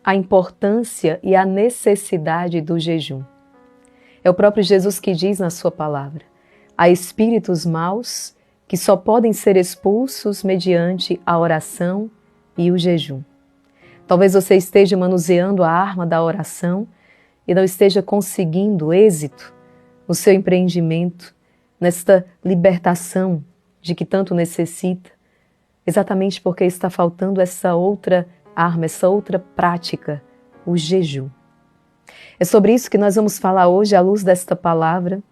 a importância e a necessidade do jejum. É o próprio Jesus que diz na sua palavra: há espíritos maus que só podem ser expulsos mediante a oração e o jejum. Talvez você esteja manuseando a arma da oração e não esteja conseguindo êxito no seu empreendimento, nesta libertação de que tanto necessita, exatamente porque está faltando essa outra arma, essa outra prática, o jejum. É sobre isso que nós vamos falar hoje à luz desta palavra.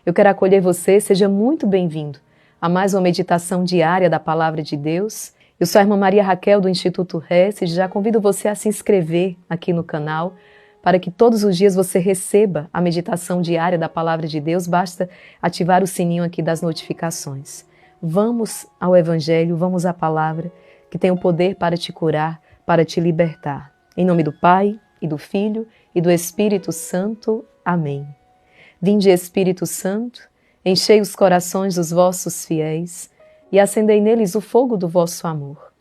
Eu quero acolher você, seja muito bem-vindo a mais uma meditação diária da Palavra de Deus. Eu sou a irmã Maria Raquel do Instituto Hesed, já convido você a se inscrever aqui no canal, para que todos os dias você receba a meditação diária da Palavra de Deus, basta ativar o sininho aqui das notificações. Vamos ao Evangelho, vamos à Palavra, que tem o poder para te curar, para te libertar. Em nome do Pai, e do Filho, e do Espírito Santo. Amém. Vinde, Espírito Santo, enchei os corações dos vossos fiéis, e acendei neles o fogo do vosso amor.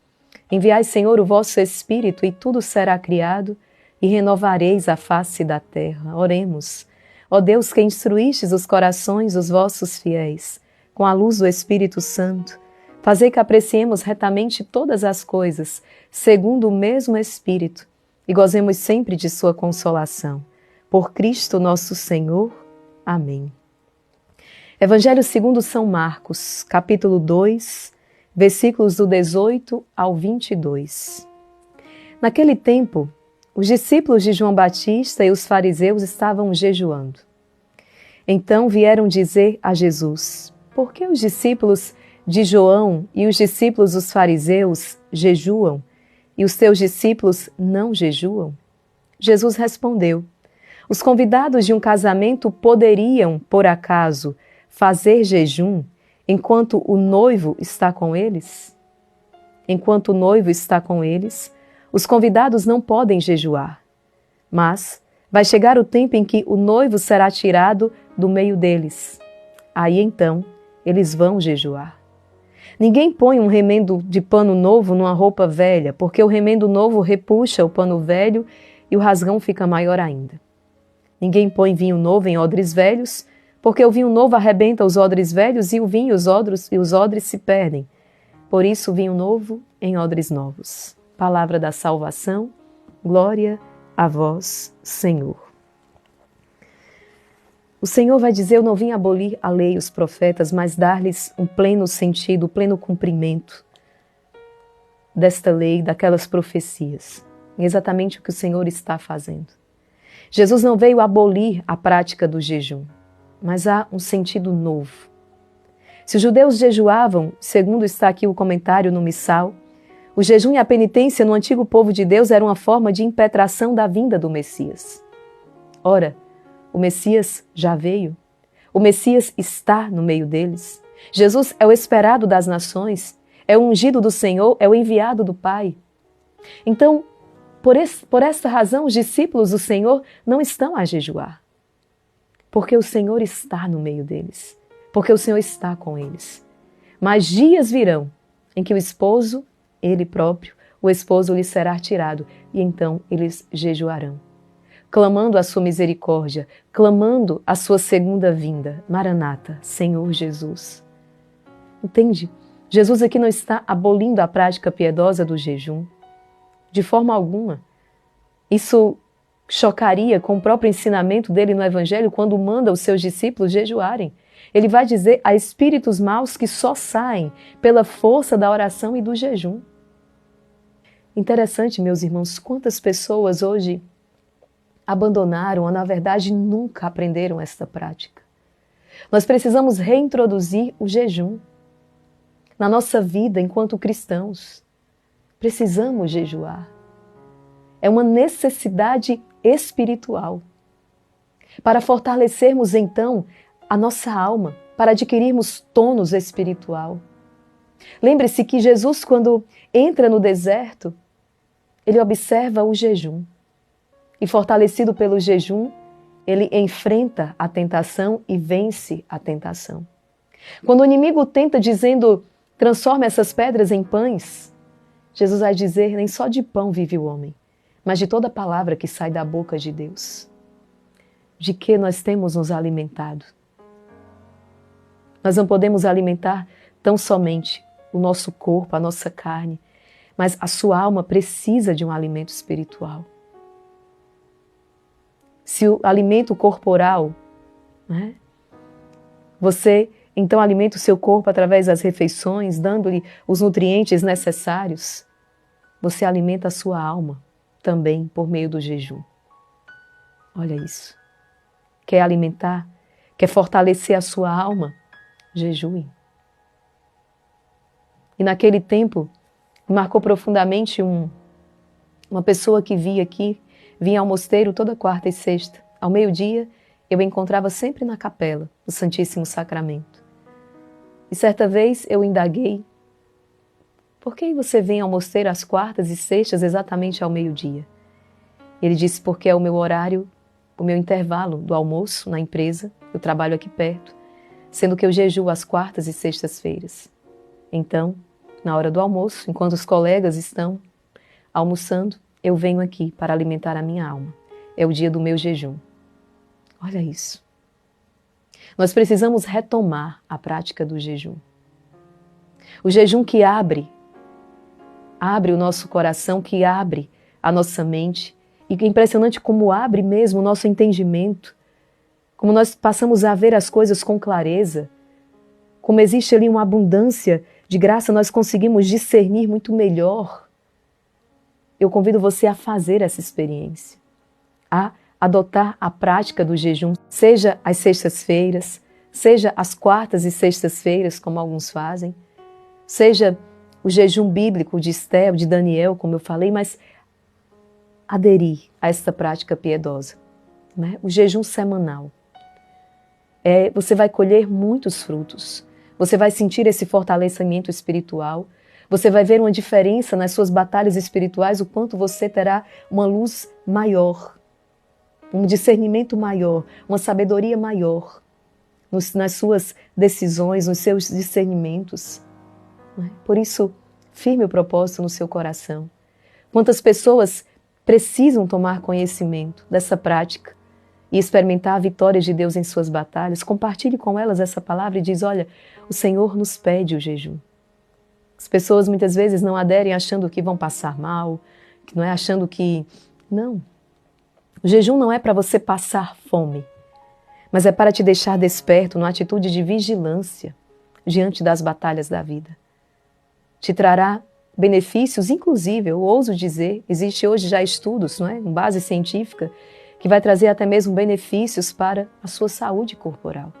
Enviai, Senhor, o vosso Espírito, e tudo será criado, e renovareis a face da terra. Oremos. Ó Deus, que instruístes os corações dos vossos fiéis, com a luz do Espírito Santo, fazei que apreciemos retamente todas as coisas, segundo o mesmo Espírito, e gozemos sempre de sua consolação. Por Cristo nosso Senhor. Amém. Evangelho segundo São Marcos, capítulo 2, versículos do 18 ao 22. Naquele tempo, os discípulos de João Batista e os fariseus estavam jejuando. Então vieram dizer a Jesus: por que os discípulos de João e os discípulos dos fariseus jejuam e os teus discípulos não jejuam? Jesus respondeu: os convidados de um casamento poderiam, por acaso, fazer jejum enquanto o noivo está com eles? Enquanto o noivo está com eles, os convidados não podem jejuar. Mas vai chegar o tempo em que o noivo será tirado do meio deles. Aí então eles vão jejuar. Ninguém põe um remendo de pano novo numa roupa velha, porque o remendo novo repuxa o pano velho e o rasgão fica maior ainda. Ninguém põe vinho novo em odres velhos, porque o vinho novo arrebenta os odres velhos e o vinho e os odres se perdem. Por isso, vinho novo em odres novos. Palavra da salvação, glória a vós, Senhor. O Senhor vai dizer: eu não vim abolir a lei e os profetas, mas dar-lhes um pleno sentido, um pleno cumprimento desta lei, daquelas profecias. É exatamente o que o Senhor está fazendo. Jesus não veio abolir a prática do jejum, mas há um sentido novo. Se os judeus jejuavam, segundo está aqui o comentário no Missal, o jejum e a penitência no antigo povo de Deus era uma forma de impetração da vinda do Messias. Ora, o Messias já veio. O Messias está no meio deles. Jesus é o esperado das nações, é o ungido do Senhor, é o enviado do Pai. Então, por esta razão, os discípulos do Senhor não estão a jejuar. Porque o Senhor está no meio deles. Porque o Senhor está com eles. Mas dias virão em que o esposo, ele próprio, o esposo lhe será tirado, e então eles jejuarão, clamando a sua misericórdia, clamando a sua segunda vinda. Maranata, Senhor Jesus. Entende? Jesus aqui não está abolindo a prática piedosa do jejum, de forma alguma. Isso chocaria com o próprio ensinamento dele no Evangelho quando manda os seus discípulos jejuarem. Ele vai dizer a espíritos maus que só saem pela força da oração e do jejum. Interessante, meus irmãos, quantas pessoas hoje abandonaram ou, na verdade, nunca aprenderam esta prática. Nós precisamos reintroduzir o jejum na nossa vida enquanto cristãos. Precisamos jejuar. É uma necessidade espiritual para fortalecermos, então, a nossa alma, para adquirirmos tônus espiritual. Lembre-se que Jesus, quando entra no deserto, ele observa o jejum. E fortalecido pelo jejum, ele enfrenta a tentação e vence a tentação. Quando o inimigo tenta dizendo, transforma essas pedras em pães, Jesus vai dizer, nem só de pão vive o homem, mas de toda palavra que sai da boca de Deus. De que nós temos nos alimentado? Nós não podemos alimentar tão somente o nosso corpo, a nossa carne, mas a sua alma precisa de um alimento espiritual. Se o alimento corporal, né, você então alimenta o seu corpo através das refeições, dando-lhe os nutrientes necessários, você alimenta a sua alma também por meio do jejum. Olha isso. Quer alimentar? Quer fortalecer a sua alma? Jejue. E naquele tempo, marcou profundamente uma pessoa que vinha ao mosteiro toda quarta e sexta. Ao meio-dia, eu encontrava sempre na capela, do Santíssimo Sacramento. E certa vez eu indaguei, por que você vem ao mosteiro às quartas e sextas exatamente ao meio-dia? Ele disse, porque é o meu horário, o meu intervalo do almoço na empresa, eu trabalho aqui perto, sendo que eu jejuo às quartas e sextas-feiras. Então, na hora do almoço, enquanto os colegas estão almoçando, eu venho aqui para alimentar a minha alma. É o dia do meu jejum. Olha isso. Nós precisamos retomar a prática do jejum. O jejum que abre o nosso coração, que abre a nossa mente. E é impressionante como abre mesmo o nosso entendimento, como nós passamos a ver as coisas com clareza, como existe ali uma abundância de graça, nós conseguimos discernir muito melhor. Eu convido você a fazer essa experiência, a adotar a prática do jejum, seja às sextas-feiras, seja às quartas e sextas-feiras, como alguns fazem, seja o jejum bíblico de Esté, de Daniel, como eu falei, mas aderir a esta prática piedosa, né? O jejum semanal. Você vai colher muitos frutos, você vai sentir esse fortalecimento espiritual, você vai ver uma diferença nas suas batalhas espirituais, o quanto você terá uma luz maior, um discernimento maior, uma sabedoria maior nas suas decisões, nos seus discernimentos. Por isso, firme o propósito no seu coração. Quantas pessoas precisam tomar conhecimento dessa prática e experimentar a vitória de Deus em suas batalhas? Compartilhe com elas essa palavra e diz, olha, o Senhor nos pede o jejum. As pessoas muitas vezes não aderem achando que vão passar mal, que não é achando que... Não. O jejum não é para você passar fome, mas é para te deixar desperto numa atitude de vigilância diante das batalhas da vida. Te trará benefícios, inclusive, eu ouso dizer, existe hoje já estudos, não é? Com base científica, que vai trazer até mesmo benefícios para a sua saúde corporal.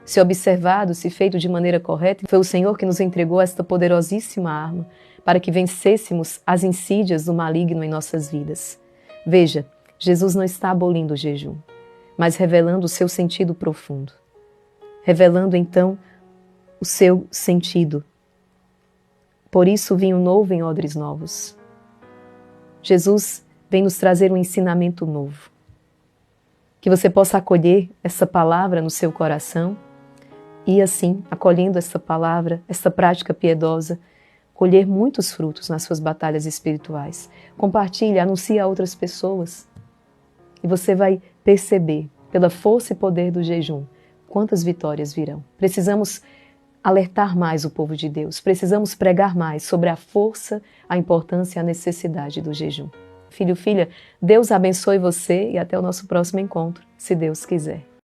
Se observado, se feito de maneira correta, foi o Senhor que nos entregou esta poderosíssima arma para que vencêssemos as insídias do maligno em nossas vidas. Veja, Jesus não está abolindo o jejum, mas revelando o seu sentido profundo. Revelando, então, o seu sentido. Por isso, vinho novo em odres novos. Jesus vem nos trazer um ensinamento novo. Que você possa acolher essa palavra no seu coração e, assim, acolhendo essa palavra, essa prática piedosa, colher muitos frutos nas suas batalhas espirituais. Compartilhe, anuncie a outras pessoas. E você vai perceber, pela força e poder do jejum, quantas vitórias virão. Precisamos alertar mais o povo de Deus. Precisamos pregar mais sobre a força, a importância e a necessidade do jejum. Filho, filha, Deus abençoe você e até o nosso próximo encontro, se Deus quiser.